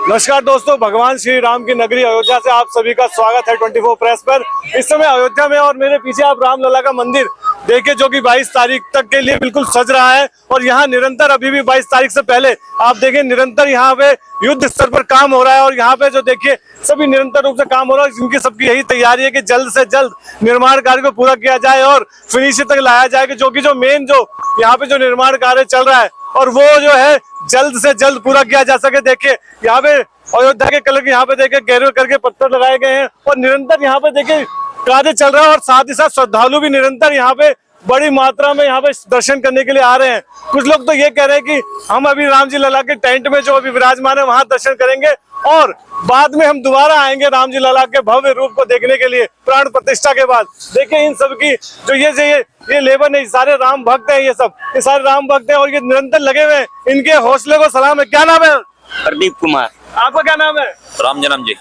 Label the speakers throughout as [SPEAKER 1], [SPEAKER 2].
[SPEAKER 1] नमस्कार दोस्तों, भगवान श्री राम की नगरी अयोध्या से आप सभी का स्वागत है 24 प्रेस पर। इस समय अयोध्या में और मेरे पीछे आप रामलला का मंदिर देखिए, जो कि 22 तारीख तक के लिए बिल्कुल सज रहा है। और यहाँ निरंतर अभी भी 22 तारीख से पहले आप देखिए निरंतर यहाँ पे युद्ध स्तर पर काम हो रहा है। और यहाँ पे जो देखिए सभी निरंतर रूप से काम हो रहा है, जिनकी सबकी यही तैयारी है कि जल्द से जल्द निर्माण कार्य को पूरा किया जाए और फिनिशिंग तक लाया जाए, जो मेन जो यहाँ पे जो निर्माण कार्य चल रहा है और वो जो है जल्द से जल्द पूरा किया जा सके। देखिए यहाँ पे अयोध्या के कलर के यहाँ पे देखिए घेरे करके पत्थर लगाए गए हैं और निरंतर यहाँ पे देखिए कार्य चल रहा है। और साथ ही साथ श्रद्धालु भी निरंतर यहाँ पे बड़ी मात्रा में यहाँ पे दर्शन करने के लिए आ रहे हैं। कुछ लोग तो ये कह रहे हैं कि हम अभी राम जी लला के टेंट में जो अभी विराजमान है वहां दर्शन करेंगे और बाद में हम दोबारा आएंगे राम जी लला के भव्य रूप को देखने के लिए प्राण प्रतिष्ठा के बाद। देखिए इन सब की जो ये लेबर नहीं, सारे राम भक्त हैं, ये सारे राम भक्त हैं और ये निरंतर लगे हुए हैं। इनके हौसले को सलाम है। क्या नाम है?
[SPEAKER 2] प्रदीप कुमार।
[SPEAKER 1] आपका क्या नाम है?
[SPEAKER 2] राम जन्म जी।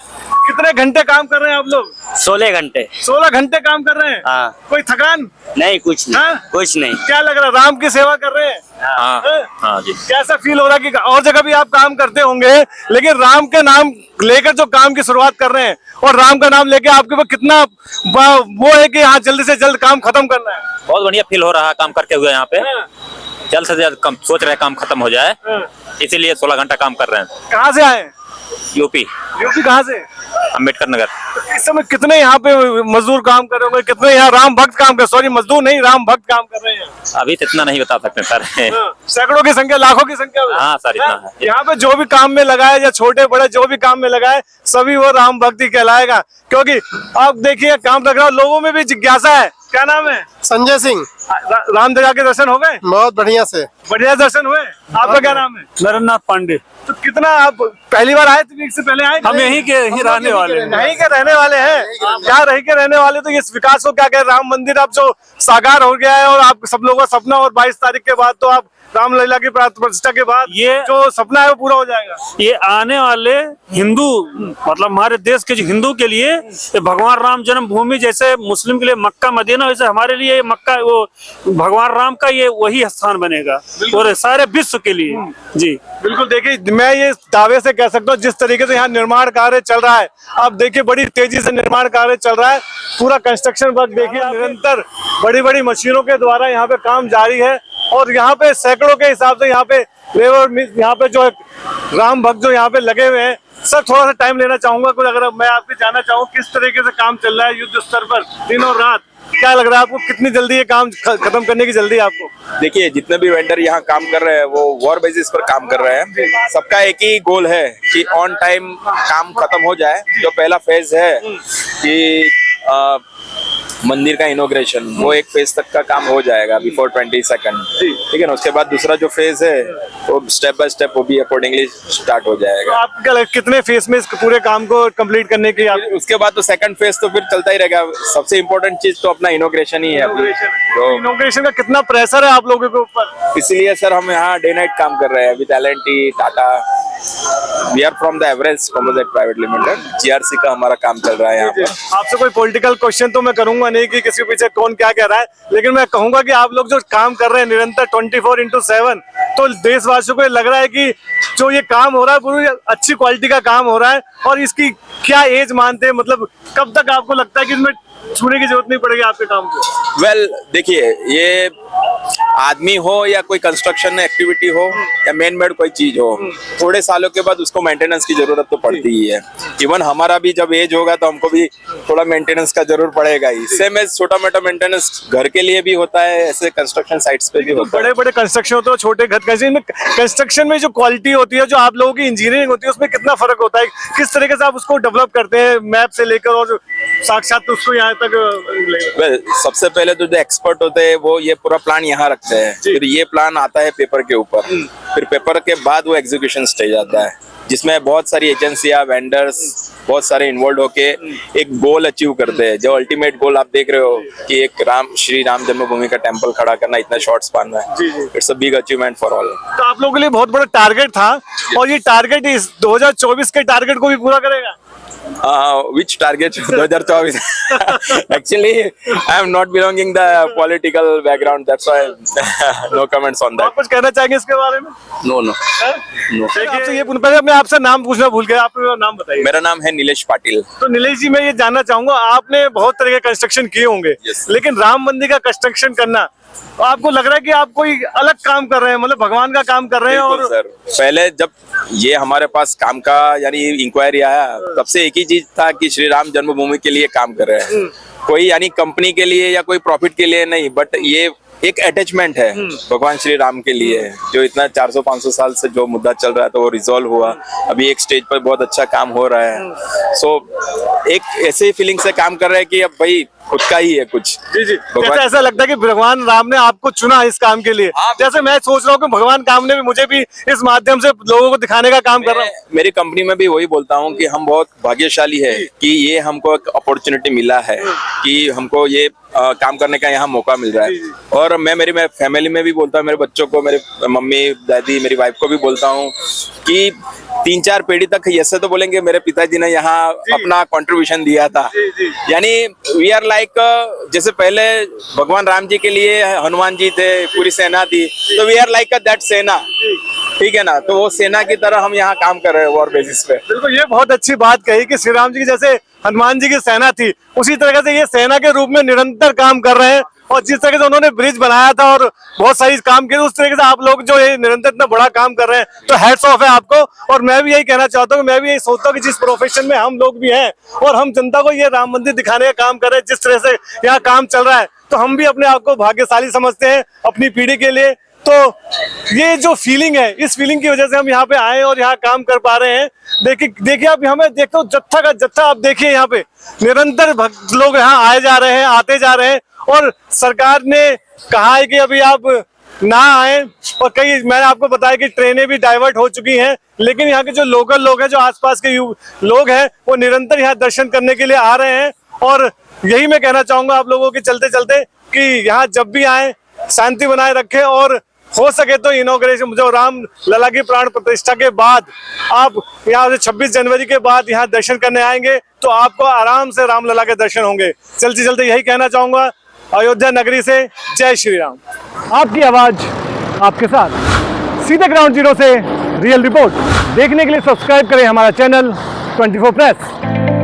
[SPEAKER 1] कितने घंटे काम कर रहे हैं आप लोग?
[SPEAKER 2] 16 घंटे।
[SPEAKER 1] 16 घंटे काम कर रहे हैं।
[SPEAKER 2] हाँ।
[SPEAKER 1] कोई थकान
[SPEAKER 2] नहीं, कुछ नहीं।
[SPEAKER 1] हाँ?
[SPEAKER 2] कुछ नहीं।
[SPEAKER 1] क्या लग रहा है, राम की सेवा कर रहे हैं?
[SPEAKER 2] हाँ। हाँ जी।
[SPEAKER 1] कैसा फील हो रहा है कि और जगह भी आप काम करते होंगे, लेकिन राम के नाम लेकर जो काम की शुरुआत कर रहे हैं और राम का नाम लेके आपके पास कितना वो है कि हाँ जल्द से जल्द काम खत्म करना है?
[SPEAKER 2] बहुत बढ़िया फील हो रहा है काम करते हुए। यहाँ पे जल्द से जल्द सोच रहे काम खत्म हो जाए, इसीलिए 16 घंटा काम कर रहे हैं।
[SPEAKER 1] कहाँ से आए?
[SPEAKER 2] यूपी।
[SPEAKER 1] यूपी कहाँ से?
[SPEAKER 2] अम्बेडकर नगर।
[SPEAKER 1] इस समय कितने यहाँ पे मजदूर काम कर रहे होंगे, कितने यहाँ राम भक्त काम कर, सॉरी मजदूर नहीं राम भक्त काम कर रहे हैं?
[SPEAKER 2] अभी तो इतना नहीं बता सकते सर।
[SPEAKER 1] सैकड़ों की संख्या, लाखों की संख्या।
[SPEAKER 2] हाँ सर, इतना है।
[SPEAKER 1] यहाँ पे जो भी काम में लगा है या छोटे बड़े जो भी काम में लगा है सभी वो राम भक्ति कहलाएगा। क्योंकि आप देखिए काम लग रहा है, लोगों में भी जिज्ञासा है। क्या नाम है?
[SPEAKER 3] संजय सिंह।
[SPEAKER 1] राम दरगाह के दर्शन हो गए?
[SPEAKER 3] बहुत बढ़िया से।
[SPEAKER 1] बढ़िया दर्शन हुए। आपका क्या नाम है?
[SPEAKER 4] नरेंद्र पांडे।
[SPEAKER 1] तो कितना आप पहली बार आए थे, से पहले आए?
[SPEAKER 4] हम यहीं के ही रहने वाले हैं।
[SPEAKER 1] यहीं के रहने वाले हैं। यहाँ रह के रहने वाले। तो इस विकास को क्या कह, राम मंदिर अब जो साकार हो गया है और आप सब लोगों का सपना, और 22 तारीख के बाद तो आप रामलला की प्राण प्रतिष्ठा के बाद
[SPEAKER 4] ये
[SPEAKER 1] जो सपना है वो पूरा हो जाएगा।
[SPEAKER 4] ये आने वाले हिंदू, मतलब हमारे देश के जो हिंदू के लिए ये भगवान राम जन्मभूमि, जैसे मुस्लिम के लिए मक्का मदीना, वैसे हमारे लिए ये मक्का, वो भगवान राम का ये वही स्थान बनेगा और सारे विश्व के लिए। जी
[SPEAKER 1] बिल्कुल। देखिए मैं ये दावे से कह सकता हूँ, जिस तरीके से यहाँ निर्माण कार्य चल रहा है, आप देखिए बड़ी तेजी से निर्माण कार्य चल रहा है। पूरा कंस्ट्रक्शन वर्क देखिए, निरंतर बड़ी बड़ी मशीनों के द्वारा यहाँ पे काम जारी है। और यहाँ पे सैकड़ों के हिसाब से यहाँ पे लेबर, यहाँ पे जो राम भक्त जो यहाँ पे लगे हुए हैं। सर थोड़ा सा टाइम लेना चाहूंगा, कुछ अगर मैं आपसे जानना चाहूँ किस तरीके से काम चल रहा है युद्ध स्तर पर दिन और रात, क्या लग रहा है आपको, कितनी जल्दी ये काम खत्म करने की जल्दी आपको?
[SPEAKER 5] देखिए जितने भी वेंडर यहाँ काम कर रहे हैं वो वॉर बेसिस पर काम कर रहे हैं। सबका एक ही गोल है कि ऑन टाइम काम खत्म हो जाए। जो पहला फेज है कि मंदिर का इनॉग्रेशन, वो एक फेज तक का काम हो जाएगा बिफोर 22 सेकंड, ठीक है ना। उसके बाद दूसरा जो फेज है वो स्टेप बाय स्टेप वो भी अकॉर्डिंगली स्टार्ट हो जाएगा।
[SPEAKER 1] तो आपको क्या लगता है कितने फेज में इस पूरे काम को कंप्लीट करने की
[SPEAKER 5] उसके बाद तो सेकंड फेज तो फिर चलता ही रहेगा। सबसे इम्पोर्टेंट चीज तो अपना इनॉग्रेशन ही है अभी। तो
[SPEAKER 1] इनॉग्रेशन का कितना प्रेशर है आप लोगों के ऊपर?
[SPEAKER 5] इसलिए सर हम यहाँ डे नाइट काम कर रहे हैं with L&T, Tata. We are from the average composite private limited, GRC का हमारा काम चल रहा है यहाँ पे।
[SPEAKER 1] आपसे कोई पॉलिटिकल क्वेश्चन तो मैं करूंगा नहीं कि किसी के पीछे कौन क्या कह रहा है, लेकिन मैं कहूंगा कि आप लोग जो काम कर रहे हैं निरंतर 24/7, तो देशवासियों को लग रहा है कि जो ये काम हो रहा है पूरी अच्छी क्वालिटी का काम हो रहा है। और इसकी क्या एज मानते हैं, मतलब कब तक आपको लगता है कि इसमें छूने की जरूरत नहीं पड़ेगी आपके काम को?
[SPEAKER 5] वेल देखिए, ये आदमी हो या कोई कंस्ट्रक्शन एक्टिविटी हो या मैन मेड कोई चीज हो, थोड़े सालों के बाद उसको मेंटेनेंस की जरूरत तो पड़ती ही है। इवन हमारा भी जब एज होगा तो हमको भी थोड़ा मेंटेनेंस का जरूर पड़ेगा ही। सेम एज छोटा मोटा मेंटेनेंस घर के लिए भी होता है, ऐसे कंस्ट्रक्शन साइट्स पे भी होता है।
[SPEAKER 1] बड़े बड़े कंस्ट्रक्शन होते हैं, छोटे घर कंस्ट्रक्शन में जो क्वालिटी होती है, जो आप लोगों की इंजीनियरिंग होती है, उसमें कितना फर्क होता है? किस तरीके से आप उसको डेवलप करते हैं मैप से लेकर और साक्षात उसको यहाँ तक?
[SPEAKER 5] सबसे पहले तो जो एक्सपर्ट होते हैं वो ये पूरा प्लान यहाँ रखते हैं, फिर ये प्लान आता है पेपर के ऊपर, फिर पेपर के बाद वो एग्जीक्यूशन स्टेज आता है, जिसमें बहुत सारी एजेंसियां, वेंडर्स बहुत सारे इन्वॉल्व होके एक गोल अचीव करते हैं। जो अल्टीमेट गोल आप देख रहे हो कि एक श्री राम जन्मभूमि का टेम्पल खड़ा करना इतना शॉर्ट स्पान में, it's a big achievement for all.
[SPEAKER 1] तो आप लोगों के लिए बहुत बड़ा टारगेट था और ये टारगेट इस 2024 के टारगेट को भी पूरा करेगा?
[SPEAKER 5] Which target? 2024. Actually, I am not belonging the political background. That's why no comments on
[SPEAKER 1] आप
[SPEAKER 5] that.
[SPEAKER 1] कुछ कहना चाहेंगे इसके बारे में?
[SPEAKER 5] No, no.
[SPEAKER 1] आपसे ये पहले मैं आपसे नाम पूछना भूल गया, आप अपना नाम बताइए।
[SPEAKER 5] मेरा नाम है नीलेश पाटिल।
[SPEAKER 1] तो नीलेश जी, मैं ये जानना चाहूंगा, आपने बहुत तरह के कंस्ट्रक्शन किए होंगे,
[SPEAKER 5] Yes.
[SPEAKER 1] लेकिन राम मंदिर का कंस्ट्रक्शन करना आपको लग रहा है कि आप कोई अलग काम कर रहे हैं, मतलब भगवान का काम कर रहे हैं?
[SPEAKER 5] बिल्कुल
[SPEAKER 1] और
[SPEAKER 5] सर, पहले जब ये हमारे पास काम का यानी इंक्वायरी आया, तब से एक ही चीज था कि श्री राम जन्मभूमि के लिए काम कर रहे हैं। कोई यानी कंपनी के लिए या कोई प्रॉफिट के लिए नहीं, बट ये एक अटैचमेंट है भगवान श्री राम के लिए, जो इतना 400-500 साल से जो मुद्दा चल रहा था वो रिजॉल्व हुआ। अभी एक स्टेज पर बहुत अच्छा काम हो रहा है। सो एक ऐसे ही फीलिंग से काम कर रहे हैं कि अब भाई खुद का ही है कुछ।
[SPEAKER 1] जी जी,
[SPEAKER 5] भगवान-
[SPEAKER 1] जैसे ऐसा लगता है कि भगवान राम ने आपको चुना इस काम के लिए।
[SPEAKER 5] हाँ,
[SPEAKER 1] जैसे मैं सोच रहा हूँ कि भगवान काम ने भी मुझे भी इस माध्यम से लोगों को दिखाने का काम कर रहा हूँ।
[SPEAKER 5] मेरी कंपनी में भी वही बोलता हूँ कि हम बहुत भाग्यशाली है कि ये हमको एक अपॉर्चुनिटी मिला है कि हमको ये काम करने का यहाँ मौका मिल रहा है। और मैं मेरी फैमिली में भी बोलता हूँ, मेरे बच्चों को, मेरे मम्मी दादी, मेरी वाइफ को भी बोलता हूँ कि 3-4 पीढ़ी तक ऐसे तो बोलेंगे मेरे पिताजी ने यहाँ अपना कंट्रीब्यूशन दिया था। यानी वी आर लाइक, जैसे पहले भगवान राम जी के लिए हनुमान जी थे, पूरी सेना थी, तो वी आर लाइक दैट सेना, ठीक है ना। तो वो सेना की तरह हम यहाँ काम कर रहे हैं वॉर बेसिस पे।
[SPEAKER 1] बिल्कुल, ये बहुत अच्छी बात कही कि श्री राम जी की जैसे हनुमान जी की सेना थी, उसी तरह से ये सेना के रूप में निरंतर काम कर रहे हैं। और जिस तरह से उन्होंने ब्रिज बनाया था और बहुत सारी काम किए, उस तरीके से आप लोग जो ये निरंतर इतना बड़ा काम कर रहे हैं, तो हैट्स ऑफ है आपको। और मैं भी यही कहना चाहता हूँ, मैं भी यही सोचता हूँ कि जिस प्रोफेशन में हम लोग भी हैं और हम जनता को ये राम मंदिर दिखाने का काम कर रहे हैं, जिस तरह से यहाँ काम चल रहा है, तो हम भी अपने आप को भाग्यशाली समझते हैं अपनी पीढ़ी के लिए। तो ये जो फीलिंग है, इस फीलिंग की वजह से हम यहाँ पे आए और यहाँ काम कर पा रहे हैं। देखिए आप यहाँ में देखते हो, जत्था का जत्था आप देखिए, यहाँ पे निरंतर भक्त लोग यहाँ आए जा रहे हैं, आते जा रहे हैं। और सरकार ने कहा है कि अभी आप ना आए, और कई मैंने आपको बताया कि ट्रेनें भी डाइवर्ट हो चुकी हैं, लेकिन यहाँ के जो लोकल लोग हैं, जो आसपास के लोग हैं, वो निरंतर यहाँ दर्शन करने के लिए आ रहे हैं। और यही मैं कहना चाहूंगा आप लोगों के चलते चलते कि यहाँ जब भी आए शांति बनाए रखें, और हो सके तो इनॉग्रेशन जो राम लला की प्राण प्रतिष्ठा के बाद आप यहाँ से 26 जनवरी के बाद यहाँ दर्शन करने आएंगे, तो आपको आराम से राम लला के दर्शन होंगे। चलते चलते यही कहना चाहूंगा, अयोध्या नगरी से जय श्री राम। आपकी आवाज आपके साथ, सीधे ग्राउंड जीरो से रियल रिपोर्ट देखने के लिए सब्सक्राइब करें हमारा चैनल 24 प्रेस।